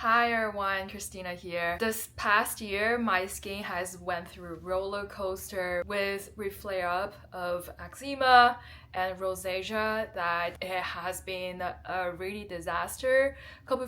Hi everyone, Christina here. This past year, my skin has went through a roller coaster with flare-up of eczema and rosacea that it has been a really disaster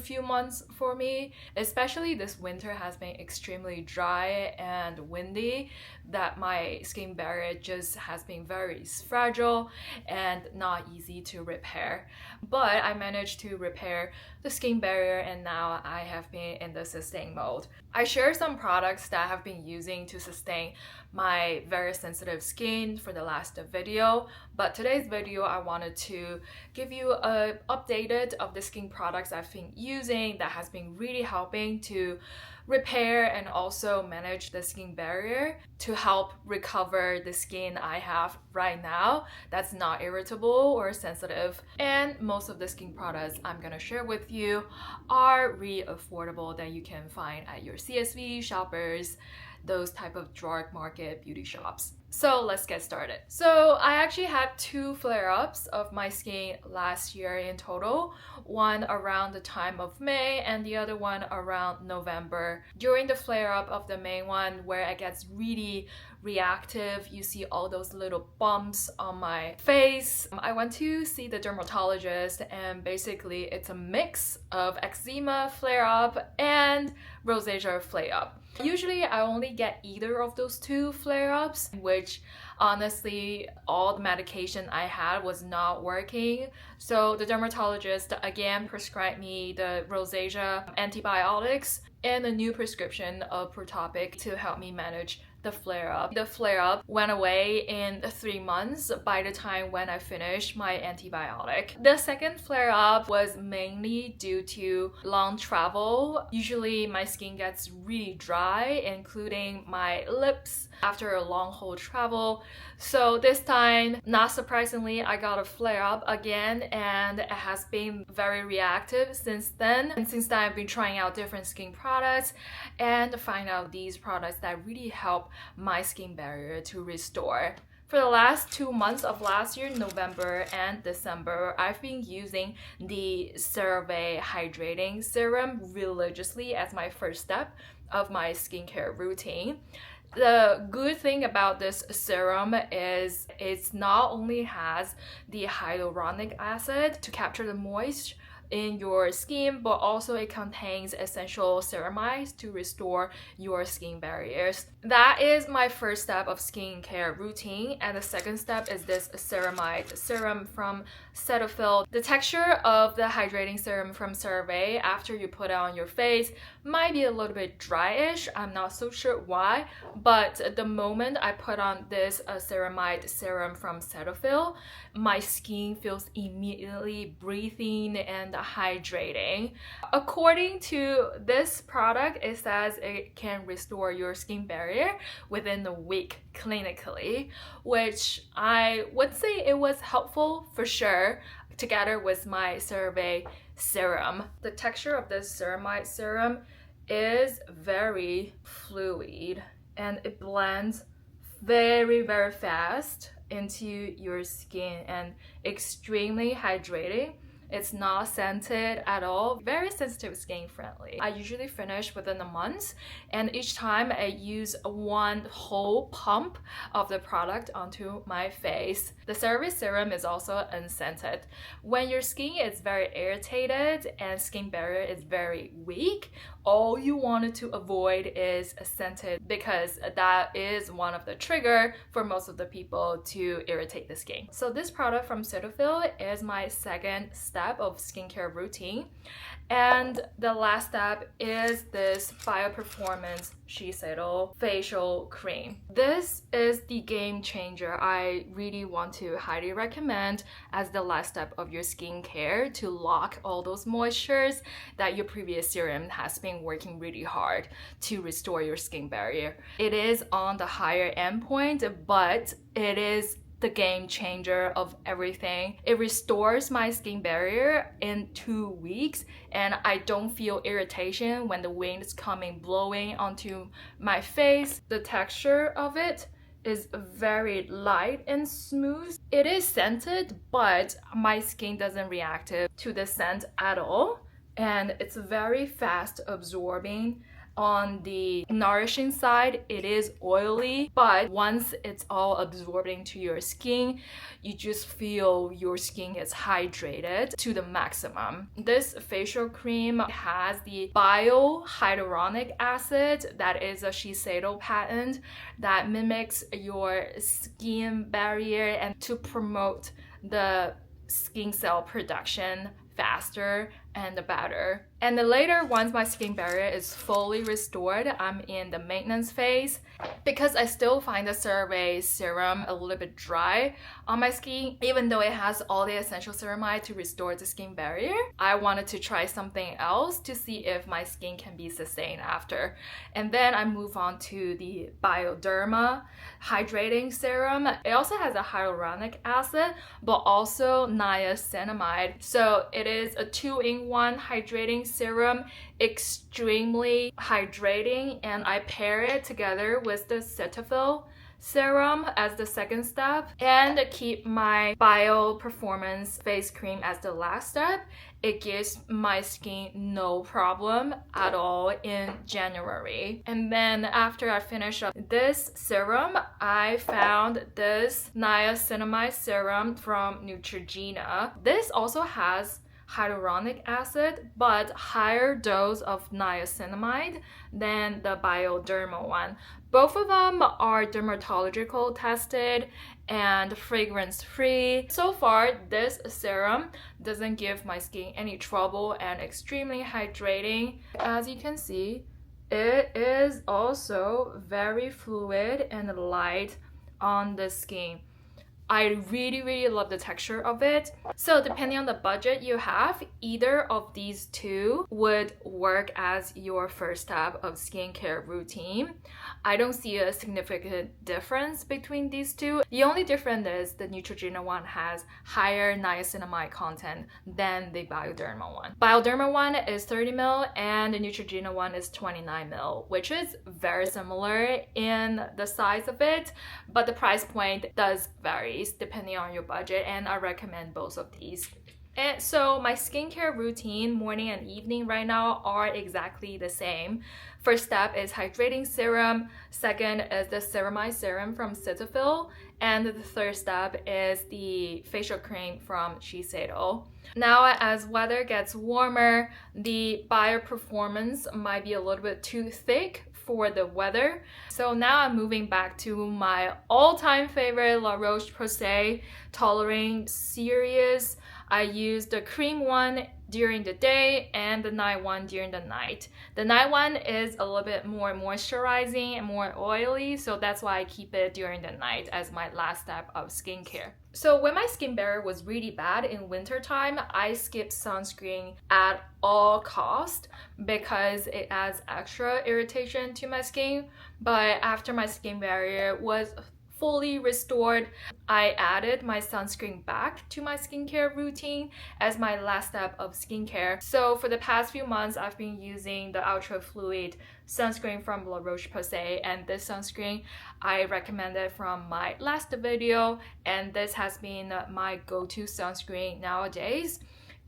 few months for me. Especially this winter has been extremely dry and windy that my skin barrier just has been very fragile and not easy to repair. But I managed to repair the skin barrier and now I have been in the sustain mode. I share some products that I have been using to sustain my very sensitive skin for the last video, but today's video I wanted to give you a updated of the skin products I've been using that has been really helping to repair and also manage the skin barrier to help recover the skin I have right now that's not irritable or sensitive. And most of the skin products I'm gonna share with you are really affordable that you can find at your CSV, Shoppers, those type of drug market beauty shops. So let's get started. So I actually had 2 flare-ups of my skin last year in total, one around the time of May and the other one around November. During the flare-up of the main one where it gets really reactive, you see all those little bumps on my face. I went to see the dermatologist and basically it's a mix of eczema flare-up and rosacea flare-up. Usually I only get either of those 2 flare-ups, which honestly all the medication I had was not working. So the dermatologist again prescribed me the rosacea antibiotics and a new prescription of Protopic to help me manage the flare-up. The flare-up went away in 3 months by the time when I finished my antibiotic. The second flare-up was mainly due to long travel. Usually my skin gets really dry, including my lips after a long haul travel. So this time, not surprisingly, I got a flare-up again and it has been very reactive since then. And since then, I've been trying out different skin products and find out these products that really help my skin barrier to restore. For the last 2 months of last year, November and December, I've been using the CeraVe Hydrating Serum religiously as my first step of my skincare routine. The good thing about this serum is it not only has the hyaluronic acid to capture the moisture in your skin, but also it contains essential ceramides to restore your skin barriers. That is my first step of skincare routine, and the second step is this ceramide serum from Cetaphil. The texture of the hydrating serum from CeraVe after you put it on your face might be a little bit dryish. I'm not so sure why, but the moment I put on this ceramide serum from Cetaphil, my skin feels immediately breathing and hydrating. According to this product, it says it can restore your skin barrier within a week clinically, which I would say it was helpful for sure, together with my CeraVe serum. The texture of this ceramide serum is very fluid and it blends very fast into your skin and extremely hydrating. It's not scented at all, very sensitive skin friendly. I usually finish within a month, and each time I use 1 whole pump of the product onto my face. The CeraVe serum is also unscented. When your skin is very irritated and skin barrier is very weak, all you wanted to avoid is scented because that is one of the trigger for most of the people to irritate the skin. So this product from Cetaphil is my second step of skincare routine. And the last step is this bioperformance Shiseido facial cream. This is the game changer I really want to highly recommend as the last step of your skincare to lock all those moistures that your previous serum has been working really hard to restore your skin barrier. It is on the higher end point, but it is the game changer of everything. It restores my skin barrier in 2 weeks and I don't feel irritation when the wind is coming blowing onto my face. The texture of it is very light and smooth. It is scented, but my skin doesn't react to the scent at all. and it's very fast absorbing. On the nourishing side, it is oily, but once it's all absorbing to your skin, you just feel your skin is hydrated to the maximum. This facial cream has the hyaluronic acid, that is a Shiseido patent that mimics your skin barrier and to promote the skin cell production faster and better. And then later, once my skin barrier is fully restored, I'm in the maintenance phase. Because I still find the CeraVe serum a little bit dry on my skin, even though it has all the essential ceramide to restore the skin barrier, I wanted to try something else to see if my skin can be sustained after. And then I move on to the bioderma hydrating serum. It also has a hyaluronic acid, but also niacinamide. So it is a 2-in-1 hydrating serum, extremely hydrating, and I pair it together with the cetaphil serum as the second step and keep my bioperformance face cream as the last step. It gives my skin no problem at all in January. And then after I finish up this serum, I found this niacinamide serum from Neutrogena. This also has hyaluronic acid, but higher dose of niacinamide than the bioderma one. Both of them are dermatological tested and fragrance free. So far, this serum doesn't give my skin any trouble and extremely hydrating. As you can see, it is also very fluid and light on the skin. I really love the texture of it. So depending on the budget you have, either of these two would work as your first step of skincare routine. I don't see a significant difference between these two. The only difference is the Neutrogena one has higher niacinamide content than the Bioderma one. Bioderma one is 30 ml and the Neutrogena one is 29 ml, which is very similar in the size of it, but the price point does vary depending on your budget, and I recommend both of these. And so my skincare routine, morning and evening right now, are exactly the same. First step is hydrating serum, second is the ceramide serum from Cetaphil, and the third step is the facial cream from Shiseido. Now, as weather gets warmer, the bioperformance might be a little bit too thick for the weather. So now I'm moving back to my all-time favorite La Roche-Posay Tolerating series. I use the cream one during the day and the night one during the night. The night one is a little bit more moisturizing and more oily, so that's why I keep it during the night as my last step of skincare. So when my skin barrier was really bad in winter time, I skipped sunscreen at all cost because it adds extra irritation to my skin. But after my skin barrier was fully restored, I added my sunscreen back to my skincare routine as my last step of skincare. So for the past few months, I've been using the Ultra Fluid sunscreen from La Roche-Posay, and this sunscreen I recommended from my last video, and this has been my go-to sunscreen nowadays.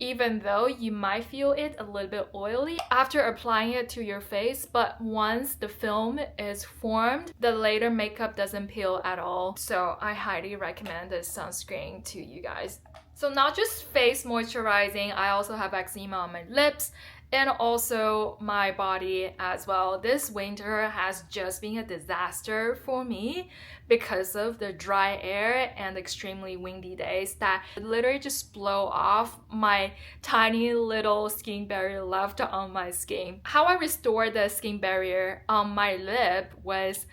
Even though you might feel it a little bit oily after applying it to your face, but once the film is formed, the later makeup doesn't peel at all. So I highly recommend this sunscreen to you guys. So not just face moisturizing, I also have eczema on my lips and also my body as well. This winter has just been a disaster for me because of the dry air and extremely windy days that literally just blow off my tiny little skin barrier left on my skin. How I restored the skin barrier on my lip was,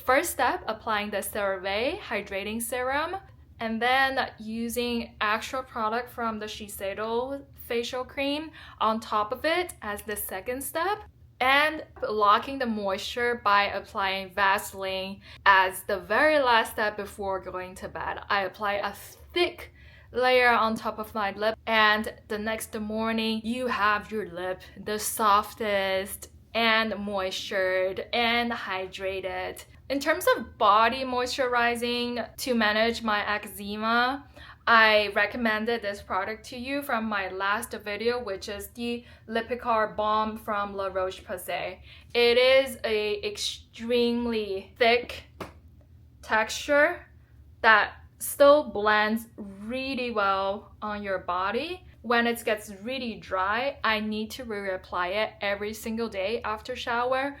first step, applying the CeraVe hydrating serum, and then using extra product from the Shiseido facial cream on top of it as the second step, and locking the moisture by applying Vaseline as the very last step before going to bed. I apply a thick layer on top of my lip, and the next morning you have your lip the softest and moistured and hydrated. In terms of body moisturizing to manage my eczema, I recommended this product to you from my last video, which is the Lipikar Balm from La Roche-Posay. It is a extremely thick texture that still blends really well on your body. When it gets really dry, I need to reapply it every single day after shower,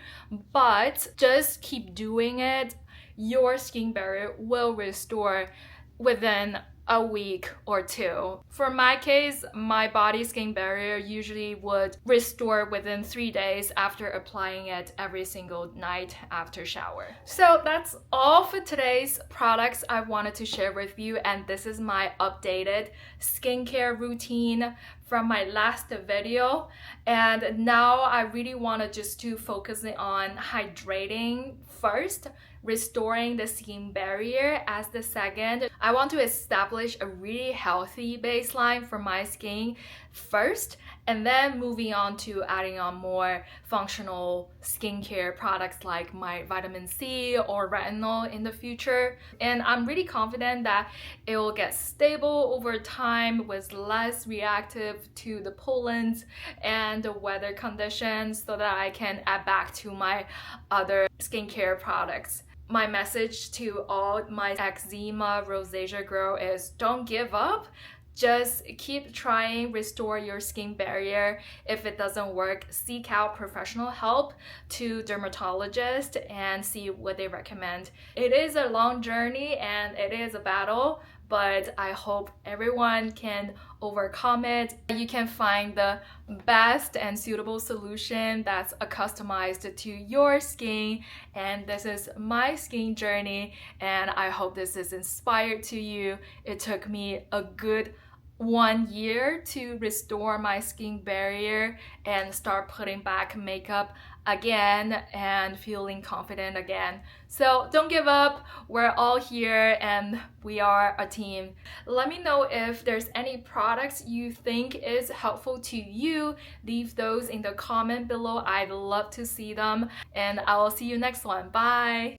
but just keep doing it. Your skin barrier will restore within a week or two. For my case, my body skin barrier usually would restore within 3 days after applying it every single night after shower. So that's all for today's products I wanted to share with you, and this is my updated skincare routine from my last video. And now I really wanted just to focus on hydrating first, restoring the skin barrier as the second. I want to establish a really healthy baseline for my skin first, and then moving on to adding on more functional skincare products like my vitamin C or retinol in the future. And I'm really confident that it will get stable over time with less reactive to the pollens and the weather conditions, so that I can add back to my other skincare products. My message to all my eczema, rosacea girl is don't give up. Just keep trying, restore your skin barrier. If it doesn't work, seek out professional help to dermatologists and see what they recommend. It is a long journey and it is a battle, but I hope everyone can overcome it. You can find the best and suitable solution that's customized to your skin. And this is my skin journey, and I hope this is inspired to you. It took me a good 1 year to restore my skin barrier and start putting back makeup again and feeling confident again. So don't give up. We're all here and we are a team. Let me know if there's any products you think is helpful to you. Leave those in the comment below. I'd love to see them, and I will see you next one. Bye.